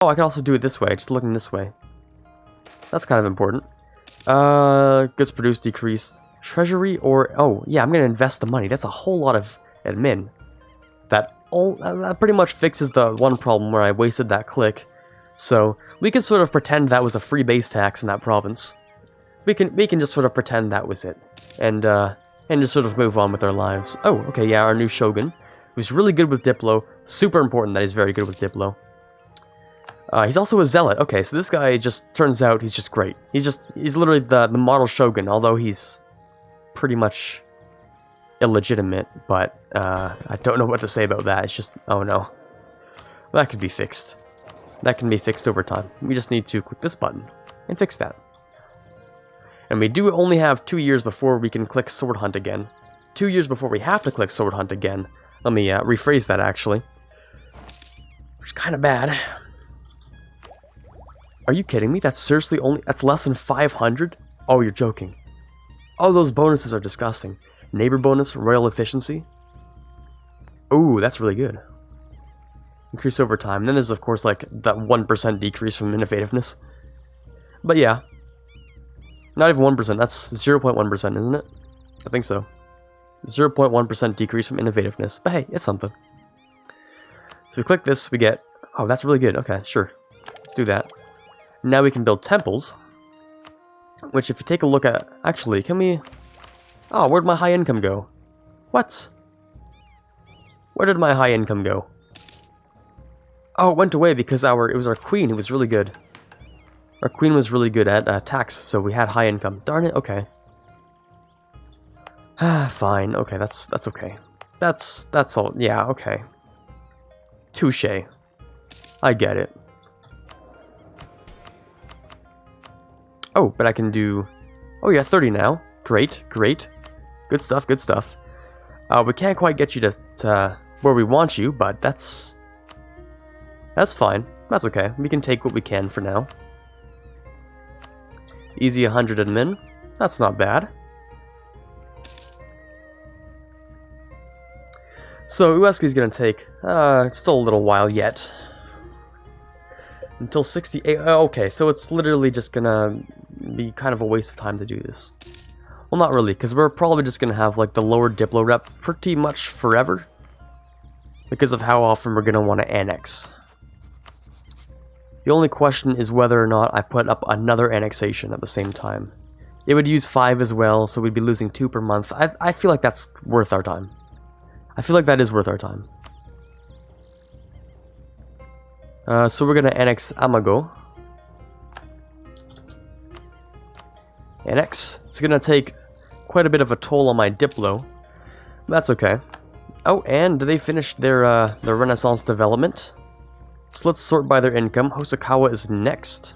Oh, I can also do it this way, just looking this way. That's kind of important. Goods produced decreased. Treasury or... Oh, yeah, I'm going to invest the money. That's a whole lot of admin. That pretty much fixes the one problem where I wasted that click. So, we can sort of pretend that was a free base tax in that province. We can just sort of pretend that was it. And just sort of move on with our lives. Oh, okay, yeah, our new shogun. Who's really good with Diplo. Super important that he's very good with Diplo. He's also a zealot. Okay, so this guy just turns out he's just great. He's literally the model shogun, although he's pretty much illegitimate, but I don't know what to say about that. It's just, oh no. That could be fixed. That can be fixed over time. We just need to click this button and fix that. And we do only have 2 years before we can click Sword Hunt again. 2 years before we have to click Sword Hunt again. Let me rephrase that, actually. Which is kind of bad. Are you kidding me? That's seriously that's less than 500? Oh, you're joking. Oh, those bonuses are disgusting. Neighbor bonus, royal efficiency. Ooh, that's really good. Increase over time. Then there's, of course, like, that 1% decrease from innovativeness. But yeah. Not even 1%, that's 0.1%, isn't it? I think so. 0.1% decrease from innovativeness. But hey, it's something. So we click this, we get... Oh, that's really good. Okay, sure. Let's do that. Now we can build temples. Which, if you take a look at... Actually, can we... Oh, where'd my high income go? What? Where did my high income go? Oh, it went away because it was our queen who was really good. Our queen was really good at tax, so we had high income. Darn it, okay. Fine, okay, that's okay. That's all, yeah, okay. Touché. I get it. Oh, but I can do... Oh yeah, 30 now. Great, great. Good stuff, good stuff. We can't quite get you to where we want you, but that's fine. That's okay. We can take what we can for now. Easy 100 admin. That's not bad. So, Ueski's gonna take, still a little while yet. Until 68, okay, so it's literally just gonna be kind of a waste of time to do this. Well, not really, because we're probably just gonna have, like, the lower Diplo rep pretty much forever. Because of how often we're gonna want to annex. The only question is whether or not I put up another annexation at the same time. It would use 5 as well, so we'd be losing 2 per month. I feel like that's worth our time. I feel like that is worth our time. So we're gonna annex Amago. Annex. It's gonna take quite a bit of a toll on my Diplo. That's okay. Oh, and they finished their Renaissance development. So let's sort by their income. Hosokawa is next.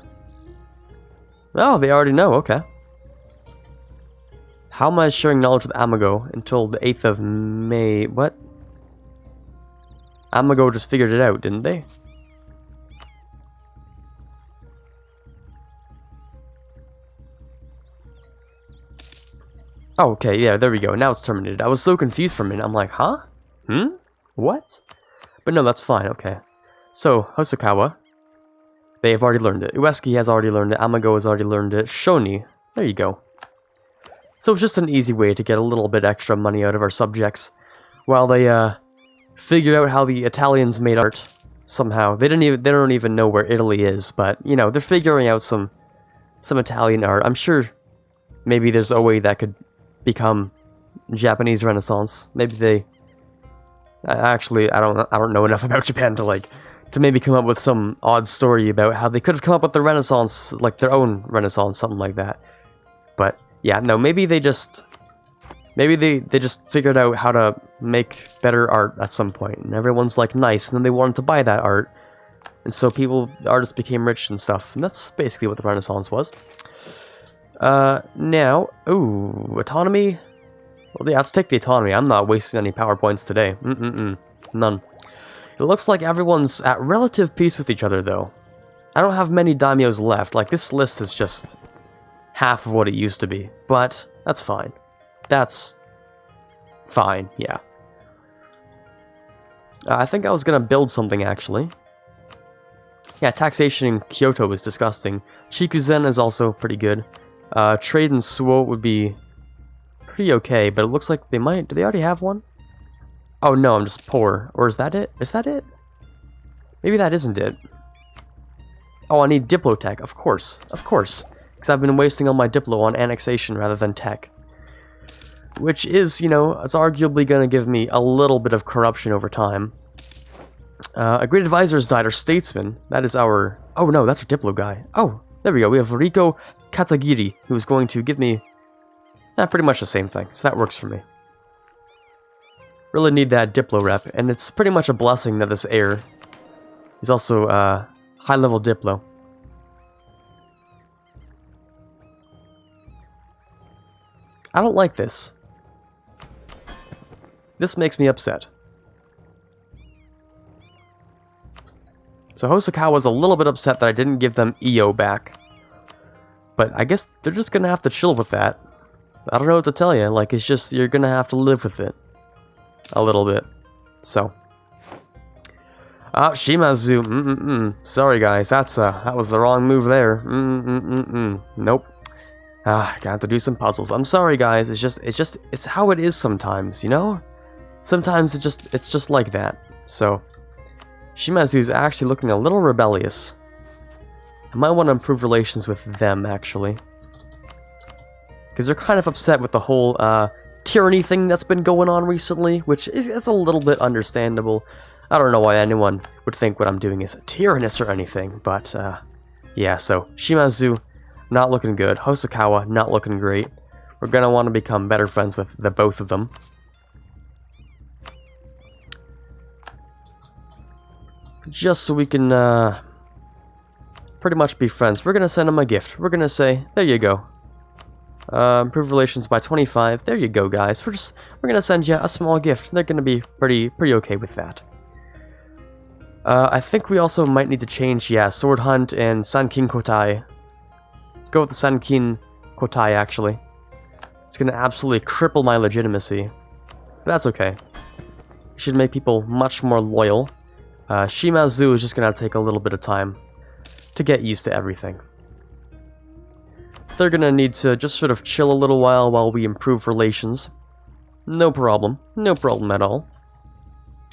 Oh, they already know, okay. How am I sharing knowledge with Amago until the 8th of May? What? Amago just figured it out, didn't they? Oh, okay, yeah, there we go. Now it's terminated. I was so confused for a minute. I'm like, huh? What? But no, that's fine, okay. So, Hosokawa, they have already learned it. Ueski has already learned it. Amago has already learned it. Shoni, there you go. So it's just an easy way to get a little bit extra money out of our subjects, while they figured out how the Italians made art somehow. They don't even know where Italy is, but you know they're figuring out some Italian art. I'm sure maybe there's a way that could become Japanese Renaissance. Maybe they. Actually, I don't know enough about Japan to maybe come up with some odd story about how they could have come up with the Renaissance, like their own Renaissance, something like that. But yeah, no, maybe they just figured out how to make better art at some point, and everyone's like nice, and then they wanted to buy that art, and so artists became rich and stuff, and that's basically what the Renaissance was. Now, ooh, autonomy. Well, yeah, let's take the autonomy. I'm not wasting any PowerPoints today. None. It looks like everyone's at relative peace with each other, though. I don't have many daimyos left. Like, this list is just half of what it used to be. But that's fine. That's fine, yeah. I think I was gonna build something, actually. Yeah, taxation in Kyoto is disgusting. Shikuzen is also pretty good. Trade in Suo would be pretty okay, but it looks like they might... Do they already have one? Oh no, I'm just poor. Or is that it? Is that it? Maybe that isn't it. Oh, I need Diplotech, of course. Of course. Because I've been wasting all my Diplo on annexation rather than tech. Which is, you know, it's arguably going to give me a little bit of corruption over time. A great advisor has died, or statesman. That is our... Oh no, that's our Diplo guy. Oh, there we go. We have Riko Katagiri, who's going to give me... pretty much the same thing, so that works for me. Really need that Diplo rep, and it's pretty much a blessing that this heir is also high-level Diplo. I don't like this. This makes me upset. So Hosokawa's a little bit upset that I didn't give them EO back. But I guess they're just gonna have to chill with that. I don't know what to tell you, like, it's just, you're gonna have to live with it. A little bit. So. Shimazu, Sorry guys, that was the wrong move there. Nope. Gonna have to do some puzzles. I'm sorry guys, it's how it is sometimes, you know? Sometimes it's just like that. So, Shimazu's actually looking a little rebellious. I might want to improve relations with them, actually. Because they're kind of upset with the whole, tyranny thing that's been going on recently, which is a little bit understandable. I don't know why anyone would think what I'm doing is tyrannous or anything, but, yeah, so, Shimazu, not looking good. Hosokawa, not looking great. We're gonna want to become better friends with the both of them. Just so we can, pretty much be friends. We're gonna send them a gift. We're gonna say, there you go. Improve relations by 25. There you go, guys. We're gonna send you a small gift. They're gonna be pretty okay with that. I think we also might need to change, yeah, Sword Hunt and Sankin Kotai. Let's go with the Sankin Kotai, actually. It's gonna absolutely cripple my legitimacy. But that's okay. Should make people much more loyal. Shimazu is just gonna take a little bit of time to get used to everything. They're gonna need to just sort of chill a little while we improve relations. No problem. No problem at all.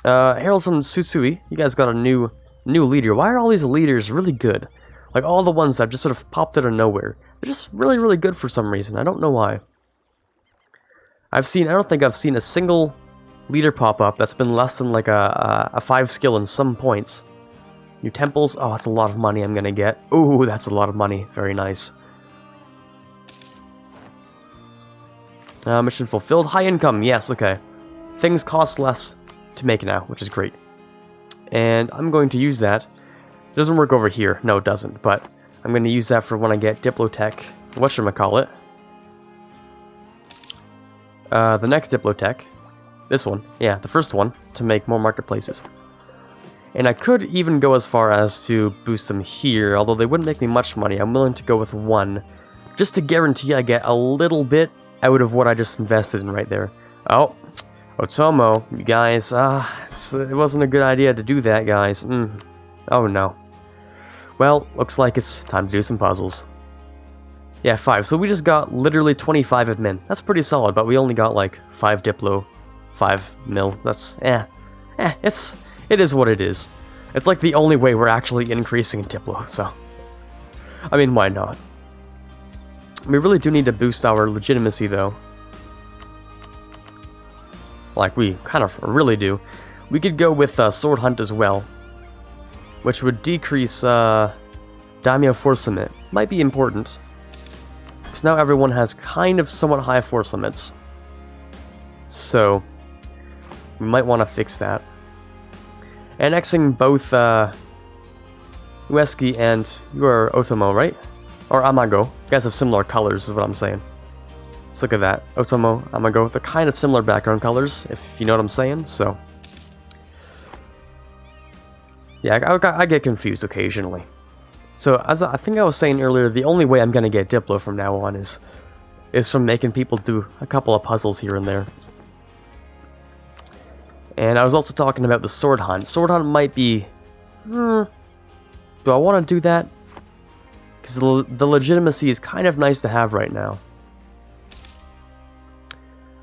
Harold from Tsutsui, you guys got a new leader. Why are all these leaders really good? Like, all the ones that have just sort of popped out of nowhere. They're just really good for some reason. I don't know why. I don't think I've seen a single leader pop up that's been less than like a 5 skill in some points. New temples. Oh, that's a lot of money I'm gonna get. Ooh, that's a lot of money. Very nice. Mission fulfilled. High income. Yes, okay. Things cost less to make now, which is great. And I'm going to use that. It doesn't work over here. No, it doesn't. But I'm going to use that for when I get Diplotech. Whatchamacallit. The next Diplotech. This one. Yeah, the first one. To make more marketplaces. And I could even go as far as to boost them here. Although they wouldn't make me much money. I'm willing to go with one. Just to guarantee I get a little bit out of what I just invested in right there. Oh. Otomo, you guys, it wasn't a good idea to do that, guys. Oh no. Well, looks like it's time to do some puzzles. Yeah, 5. So we just got literally 25 admin. That's pretty solid, but we only got like 5 Diplo, 5 mil. That's, it is what it is. It's like the only way we're actually increasing in Diplo, so. I mean, why not? We really do need to boost our legitimacy, though. Like, we kind of really do. We could go with Sword Hunt as well. Which would decrease Daimyo Force Limit. Might be important. Because now everyone has kind of somewhat high force limits. So, we might want to fix that. Annexing both Uesugi and you are Otomo, right? Or Amago. You guys have similar colors is what I'm saying. Let's look at that. Otomo, Amago, they're kind of similar background colors, if you know what I'm saying, so. Yeah, I get confused occasionally. So, as I think I was saying earlier, the only way I'm gonna get Diplo from now on is from making people do a couple of puzzles here and there. And I was also talking about the Sword Hunt. Sword Hunt might be Do I want to do that? Because the legitimacy is kind of nice to have right now.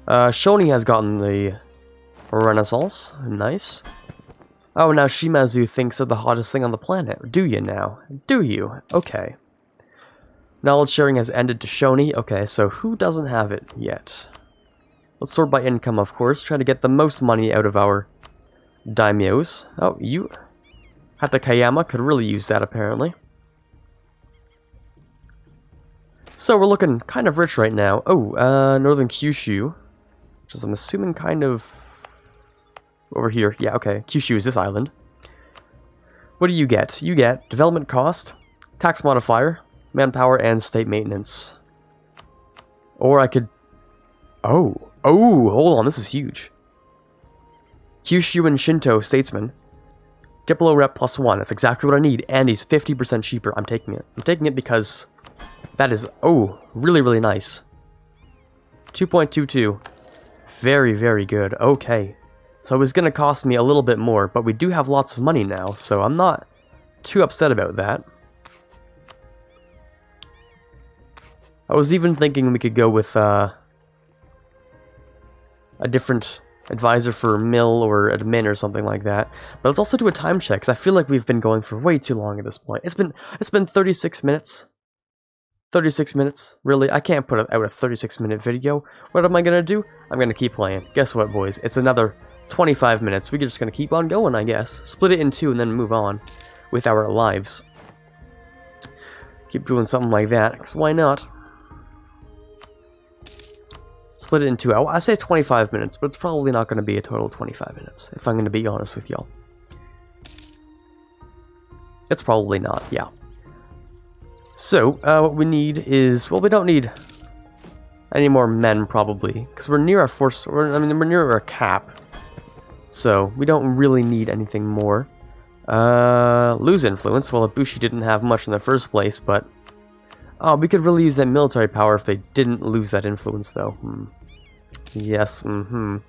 Shoni has gotten the Renaissance. Nice. Oh, now Shimazu thinks they're the hottest thing on the planet. Do you now? Do you? Okay. Knowledge sharing has ended to Shoni. Okay, so who doesn't have it yet? Let's sort by income, of course. Try to get the most money out of our daimyos. Oh, you... Hatakayama could really use that, apparently. So we're looking kind of rich right now. Oh, Northern Kyushu. Which is, I'm assuming, kind of... over here. Yeah, okay. Kyushu is this island. What do you get? You get development cost, tax modifier, manpower, and state maintenance. Or I could... Oh, hold on, this is huge. Kyushu and Shinto statesman. Diplo rep +1. That's exactly what I need, and he's 50% cheaper. I'm taking it. I'm taking it because that is, really, really nice. 2.22. Very, very good. Okay. So it was going to cost me a little bit more, but we do have lots of money now, so I'm not too upset about that. I was even thinking we could go with a different advisor for mill or admin or something like that. But let's also do a time check, because I feel like we've been going for way too long at this point. It's been 36 minutes. 36 minutes? Really? I can't put out a 36-minute video. What am I going to do? I'm going to keep playing. Guess what, boys? It's another 25 minutes. We're just going to keep on going, I guess. Split it in two and then move on with our lives. Keep doing something like that, because why not? Split it in two. I say 25 minutes, but it's probably not going to be a total of 25 minutes, if I'm going to be honest with y'all. It's probably not, yeah. So, what we need is... well, we don't need any more men, probably, because we're near our force... we're near our cap. So, we don't really need anything more. Lose influence. Well, Ibushi didn't have much in the first place, but... oh, we could really use that military power if they didn't lose that influence, though. Yes, Imagawa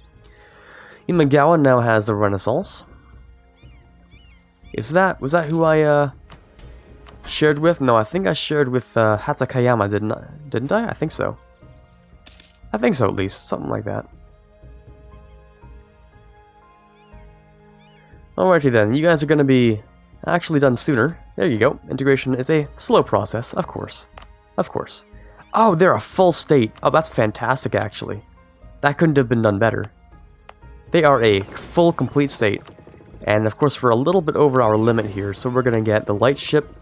now has the Renaissance. Was that who I, shared with? No, I think I shared with, Hatakayama, didn't I? I think so. I think so, at least. Something like that. Alrighty then, you guys are gonna be actually done sooner. There you go. Integration is a slow process, of course. Of course. Oh, they're a full state. Oh, that's fantastic, actually. That couldn't have been done better. They are a full, complete state. And, of course, we're a little bit over our limit here, so we're going to get the light ship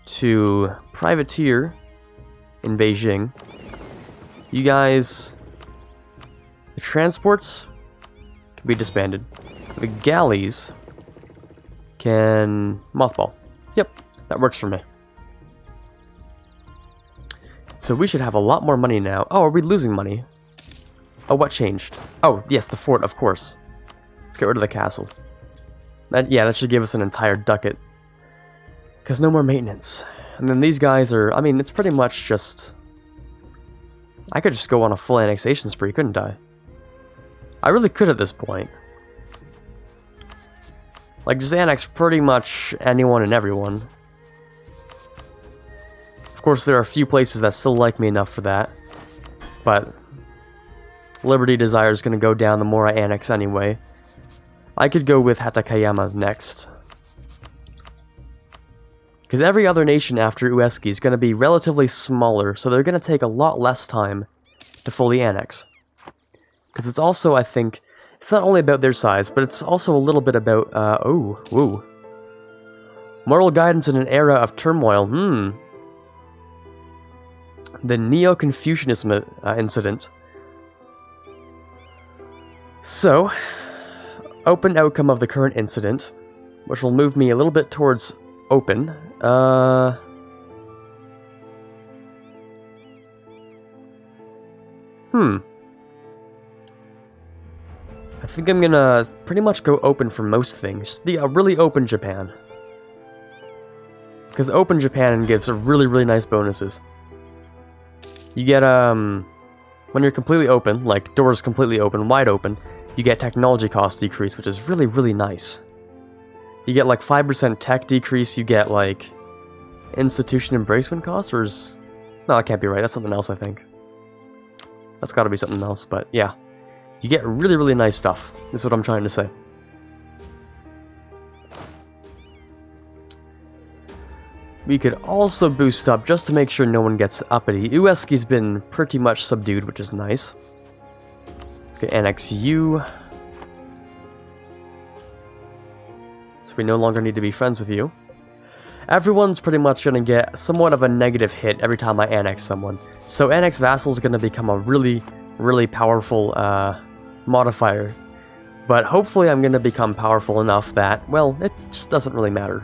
to privateer in Beijing. You guys... the transports can be disbanded. The galleys can mothball. Yep, that works for me. So we should have a lot more money now. Oh, are we losing money? Oh, what changed? Oh, yes, the fort, of course. Let's get rid of the castle. Yeah, that should give us an entire ducat. Because no more maintenance. And then these guys are... I mean, it's pretty much just... I could just go on a full annexation spree, couldn't I? I really could at this point. Like, just annex pretty much anyone and everyone. Of course, there are a few places that still like me enough for that. But... Liberty Desire is going to go down the more I annex anyway. I could go with Hatakayama next. Because every other nation after Uesugi is going to be relatively smaller, so they're going to take a lot less time to fully annex. Because it's also, I think, it's not only about their size, but it's also a little bit about, moral guidance in an era of turmoil, The Neo-Confucianism incident. So, open outcome of the current incident, which will move me a little bit towards open. I think I'm gonna pretty much go open for most things. Just be a really open Japan. Because open Japan gives really, really nice bonuses. You get, when you're completely open, like doors completely open, wide open, you get technology cost decrease, which is really, really nice. You get like 5% tech decrease, you get like institution embracement costs, or is... No, that can't be right, that's something else I think. That's gotta be something else, but yeah. You get really, really nice stuff, is what I'm trying to say. We could also boost up, just to make sure no one gets uppity. Ueski's been pretty much subdued, which is nice. Okay, annex you. So we no longer need to be friends with you. Everyone's pretty much going to get somewhat of a negative hit every time I annex someone. So annex vassal is going to become a really, really powerful modifier. But hopefully I'm going to become powerful enough that, well, it just doesn't really matter.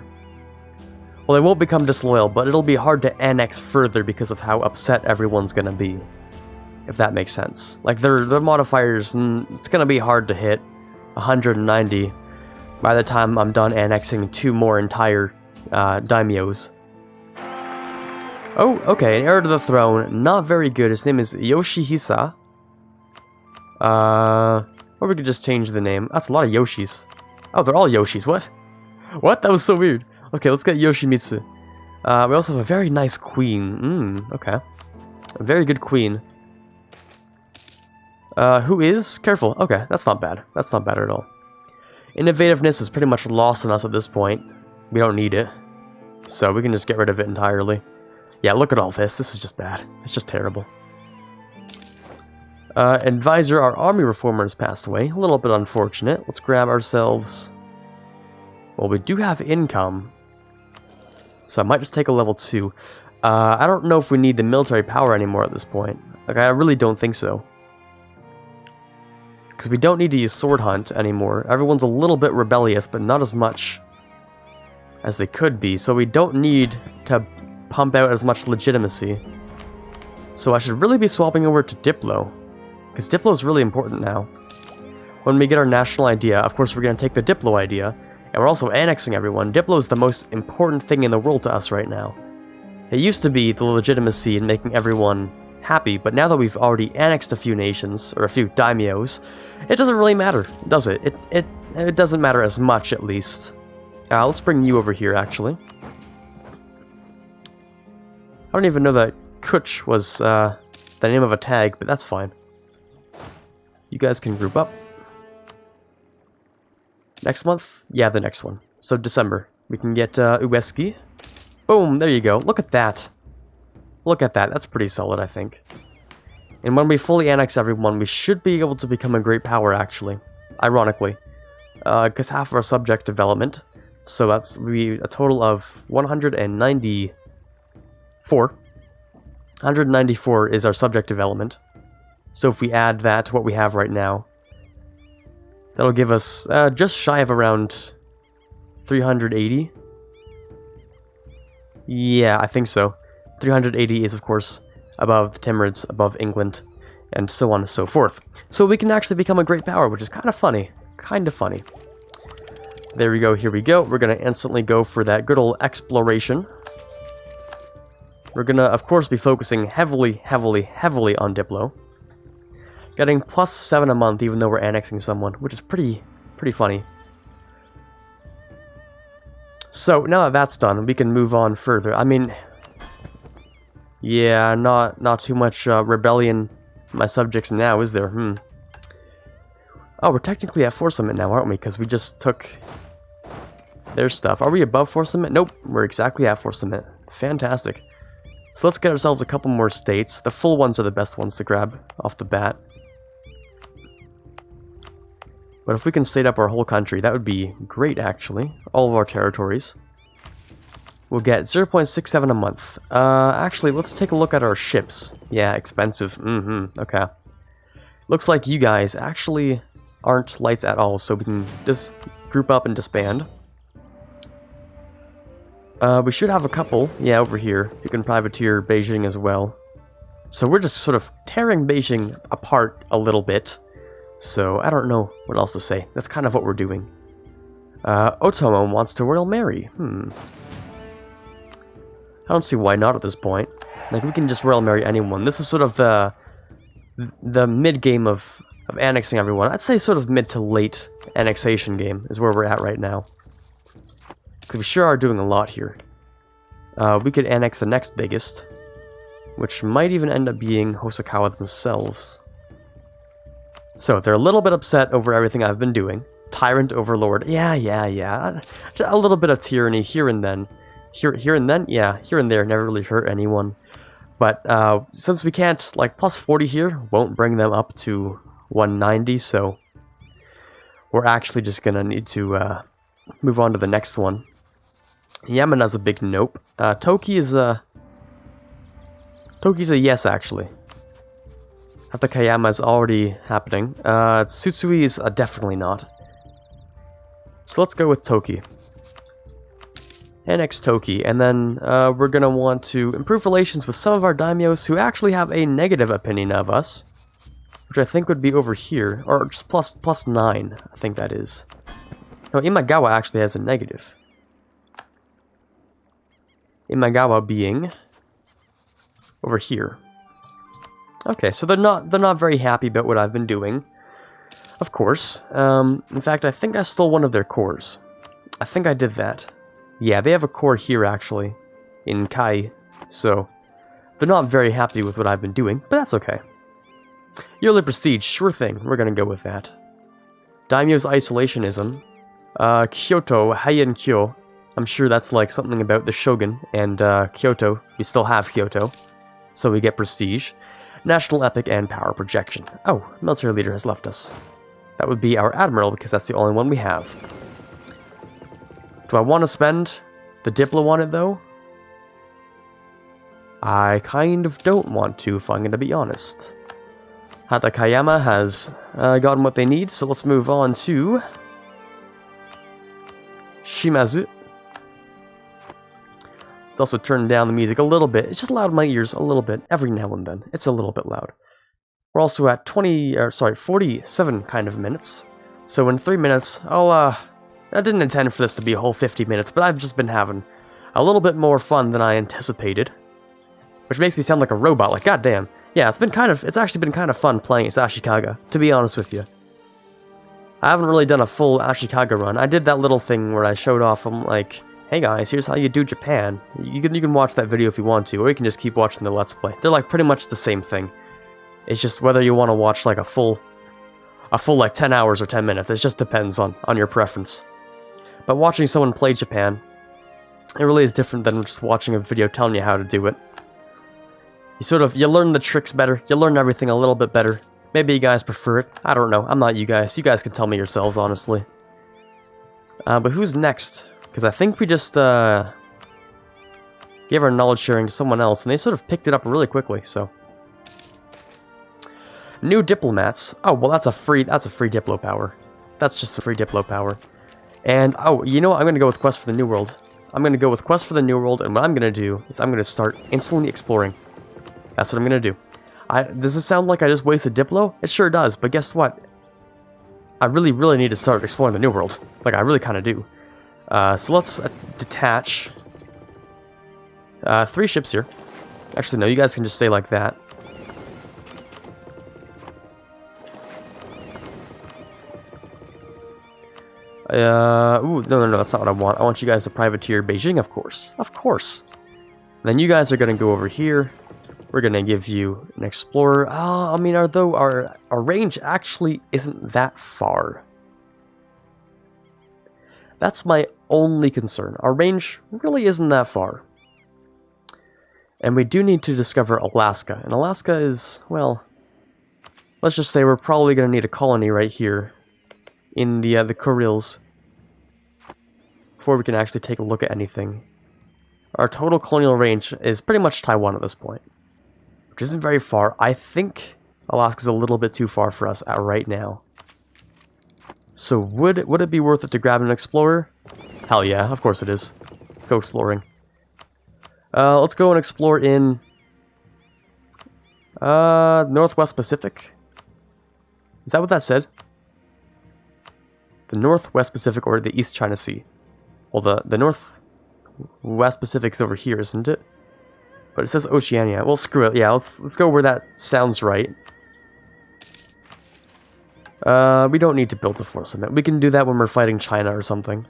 Well, it won't become disloyal, but it'll be hard to annex further because of how upset everyone's going to be. If that makes sense. Like, their modifiers, it's going to be hard to hit 190 by the time I'm done annexing 2 more entire daimyos. Oh, okay, an heir to the throne. Not very good. His name is Yoshihisa. Or we could just change the name. That's a lot of Yoshis. Oh, they're all Yoshis. What? What? That was so weird. Okay, let's get Yoshimitsu. We also have a very nice queen. Okay. A very good queen. Who is? Careful. Okay, that's not bad. That's not bad at all. Innovativeness is pretty much lost on us at this point. We don't need it. So we can just get rid of it entirely. Yeah, look at all this. This is just bad. It's just terrible. Advisor, our army reformer has passed away. A little bit unfortunate. Let's grab ourselves... Well, we do have income. So I might just take a level 2. I don't know if we need the military power anymore at this point. Like, I really don't think so. Because we don't need to use Sword Hunt anymore. Everyone's a little bit rebellious, but not as much as they could be. So we don't need to pump out as much legitimacy. So I should really be swapping over to Diplo. Because Diplo is really important now. When we get our national idea, of course we're going to take the Diplo idea. And we're also annexing everyone. Diplo is the most important thing in the world to us right now. It used to be the legitimacy in making everyone happy, but now that we've already annexed a few nations, or a few daimyos, it doesn't really matter, does it? It doesn't matter as much, at least. Let's bring you over here, actually. I don't even know that Kuch was the name of a tag, but that's fine. You guys can group up. Next month? Yeah, the next one. So December. We can get Ueski. Boom, there you go. Look at that. Look at that. That's pretty solid, I think. And when we fully annex everyone, we should be able to become a great power, actually. Ironically. Because half of our subject development. So that's a total of 194. 194 is our subject development. So if we add that to what we have right now, that'll give us just shy of around 380. Yeah, I think so. 380 is, of course, above the Timurids, above England, and so on and so forth. So we can actually become a great power, which is kind of funny. Kind of funny. There we go, here we go. We're going to instantly go for that good old exploration. We're going to, of course, be focusing heavily, heavily, heavily on Diplo. Getting +7 a month, even though we're annexing someone, which is pretty funny. So, now that that's done, we can move on further. I mean... Yeah, not too much rebellion in my subjects now, is there? Oh, we're technically at Force Limit now, aren't we? Because we just took their stuff. Are we above Force Limit? Nope, we're exactly at Force Limit. Fantastic. So let's get ourselves a couple more states. The full ones are the best ones to grab off the bat. But if we can state up our whole country, that would be great, actually. All of our territories. We'll get 0.67 a month. Actually, let's take a look at our ships. Yeah, expensive. Okay. Looks like you guys actually aren't lights at all, so we can just group up and disband. We should have a couple, yeah, over here. You can privateer Beijing as well. So we're just sort of tearing Beijing apart a little bit. So I don't know what else to say. That's kind of what we're doing. Otomo wants to royal marry. I don't see why not at this point. Like, we can just royal marry anyone. This is sort of the mid-game of annexing everyone. I'd say sort of mid to late annexation game is where we're at right now. Because we sure are doing a lot here. We could annex the next biggest, which might even end up being Hosokawa themselves. So, they're a little bit upset over everything I've been doing. Tyrant Overlord. Yeah. A little bit of tyranny here and then. Here and then? Yeah, here and there. Never really hurt anyone. But since we can't, like, plus 40 here won't bring them up to 190, so we're actually just gonna need to move on to the next one. Yamana's a big nope. Toki's a yes, actually. Hatakayama is already happening. Tsutsui is definitely not. So let's go with Toki. Annex Toki, and then we're gonna want to improve relations with some of our daimyos who actually have a negative opinion of us, which I think would be over here, or just plus 9, I think that is. No, Imagawa actually has a negative. Imagawa being over here. Okay, so they're not very happy about what I've been doing. Of course. In fact, I think I stole one of their cores. I think I did that. Yeah, they have a core here, actually, in Kai, so they're not very happy with what I've been doing, but that's okay. Yearly Prestige, sure thing, we're gonna go with that. Daimyo's Isolationism. Kyoto, Heian Kyo. I'm sure that's like something about the Shogun, and Kyoto, we still have Kyoto, so we get Prestige. National Epic and Power Projection. Oh, military leader has left us. That would be our Admiral, because that's the only one we have. Do I want to spend the Diplo on it, though? I kind of don't want to, if I'm going to be honest. Hatakayama has gotten what they need, so let's move on to Shimazu. Let's also turn down the music a little bit. It's just loud in my ears a little bit, every now and then. It's a little bit loud. We're also at 47 kind of minutes. So in 3 minutes, I didn't intend for this to be a whole 50 minutes, but I've just been having a little bit more fun than I anticipated. Which makes me sound like a robot, like goddamn. Yeah, it's actually been kind of fun playing as Ashikaga, to be honest with you. I haven't really done a full Ashikaga run. I did that little thing where I showed off, I'm like, hey guys, here's how you do Japan. You can watch that video if you want to, or you can just keep watching the Let's Play. They're like pretty much the same thing. It's just whether you want to watch like a full like 10 hours or 10 minutes. It just depends on your preference. But watching someone play Japan, it really is different than just watching a video telling you how to do it. You learn the tricks better, you learn everything a little bit better. Maybe you guys prefer it, I don't know, I'm not you guys can tell me yourselves, honestly. But who's next? Because I think we just gave our knowledge sharing to someone else, and they sort of picked it up really quickly, so. New diplomats. Oh, well that's a free Diplo power. That's just a free Diplo power. And, oh, you know what? I'm going to go with Quest for the New World. I'm going to go with Quest for the New World, and what I'm going to do is I'm going to start instantly exploring. That's what I'm going to do. Does it sound like I just wasted Diplo? It sure does, but guess what? I really, really need to start exploring the New World. Like, I really kind of do. So let's detach 3 ships here. Actually, no, you guys can just stay like that. Ooh, no, that's not what I want. I want you guys to privateer Beijing, of course. Of course. And then you guys are going to go over here. We're going to give you an explorer. I mean, although our range actually isn't that far. That's my only concern. Our range really isn't that far. And we do need to discover Alaska. And Alaska is, well, let's just say we're probably going to need a colony right here in the Kurils before we can actually take a look at anything. Our total colonial range is pretty much Taiwan at this point, which isn't very far. I think Alaska's a little bit too far for us right now. So would it be worth it to grab an explorer? Hell yeah, of course it is. Let's go exploring. Let's go and explore in Northwest Pacific. Is that what that said? The Northwest Pacific or the East China Sea? Well, the Northwest Pacific's over here, isn't it? But it says Oceania. Well, screw it. Yeah, let's go where that sounds right. We don't need to build a force limit. We can do that when we're fighting China or something.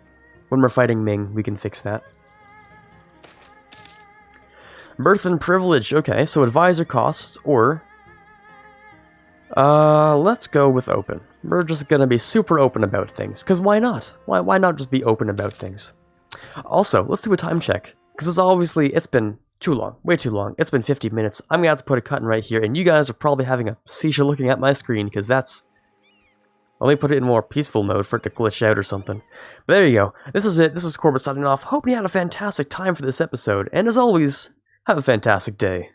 When we're fighting Ming, we can fix that. Birth and privilege. Okay, so advisor costs, or... let's go with open. We're just gonna be super open about things, because why not? Why not just be open about things? Also, let's do a time check, because it's been too long, way too long. It's been 50 minutes. I'm gonna have to put a cut in right here, and you guys are probably having a seizure looking at my screen, because that's... Let me put it in more peaceful mode for it to glitch out or something. But there you go. This is it. This is Quarbit signing off. Hope you had a fantastic time for this episode, and as always, have a fantastic day.